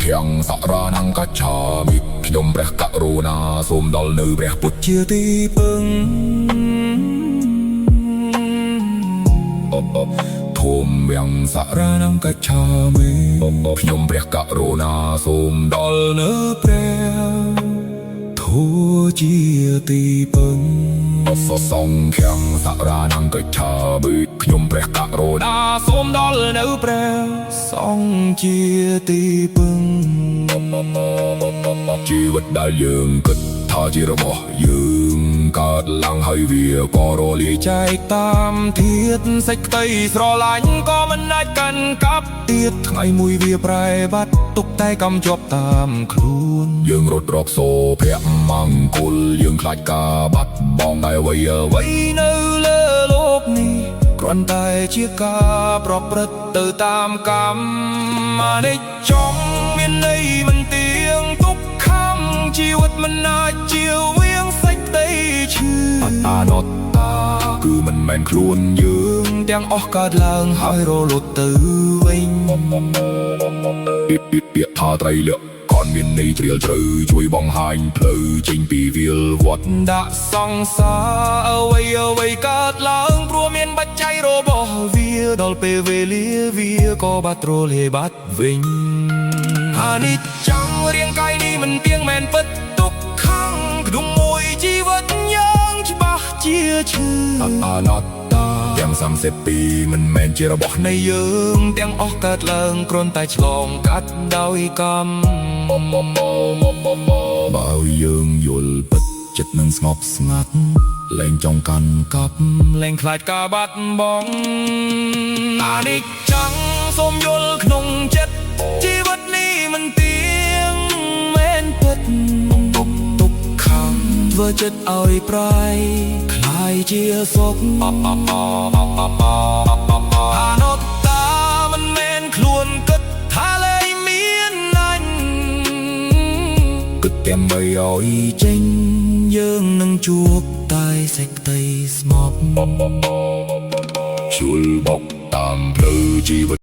ធាំងសរណង្កច្ឆាមិខ្ញុំព្រះករុណាសូមដល់នៅព្រះពុទ្ធជាទីពឹងធម្មយ៉ាងសរណង្កច្ឆាមិខ្ញុំព្រះករុណាសូមដល់នៅព្រះធម៌ជាទីពឹងសង្ឃាំងសរណង្កច្ឆាមិខ្ញុំព្រះករុណាសូមដល់នៅព្រះសង្ឃជាទីពឹងជីវិតដែលយើងគិតថាជារបស់យើងកើតឡើងហើយវាក៏រលាយចែកតាមធាតុសេចក្តីស្រឡាញ់ក៏មិនអាចកាន់កាប់ទៀតថ្ងៃមួយវាប្រែបាត់ទុកតែកំជាប់តាមខ្លួនយើងរត់រកសូភៈមង្គលយើងខ្លាចការបាត់បង់តែអ្វីនៅលើលោកនេះគ្រាន់តែជាការប្រព្រឹត្តទៅតាមកម្មអនិច្ចំមានន័យមិនទៀងទុក្ខំជីវិតមិនអាចជៀសវាងសេចក្តីឈឺអនត្តាគឺមិនមែនខ្លួនយើងទាំងអស់កើតឡើងហើយរលត់ទៅវិញពាក្យថាត្រៃលក្ខក៏មានន័យជ្រាលជ្រៅជួយបង្ហាញផ្លូវចេញពីវាលវត្តដាក់សង្សារអ្វីកើតឡើងព្រោះមានបច្ច័យរបស់វាដល់ពេលវេលាវាក៏បាត់រលាយបាត់វិញអនិច្ចំរាងកាយនេះមិនទៀងមែនពិតទុក្ខំក្នុងមួយជីវិតយ៉ាងច្បាស់ជាឈឺអនត្តាទាំង32មិនមែនជារបស់នៃយើងទាំងអស់កើតឡើងគ្រាន់តែឆ្លងកាត់ដោយកម្មបើយើងយល់ពិតចិត្តនឹងស្ងប់ស្ងាត់លែងចង់កាន់កាប់លែងខ្លាចការបាត់បង់អនិច្ចំសូមយល់ក្នុងចិត្តជីវិតនេះមិនទៀងមែនពិតទុក្ខំធ្វើចិត្តឲ្យប្រៃคล้ายជាសុខអនត្តាមិនមែនខ្លួនគិតថាលែងមានណាញ់គិតតែមិនឲ្យចេញយើងនឹងជួបតែសេចក្តីស្មប់ជួលបកតាមផ្លូវជីវិត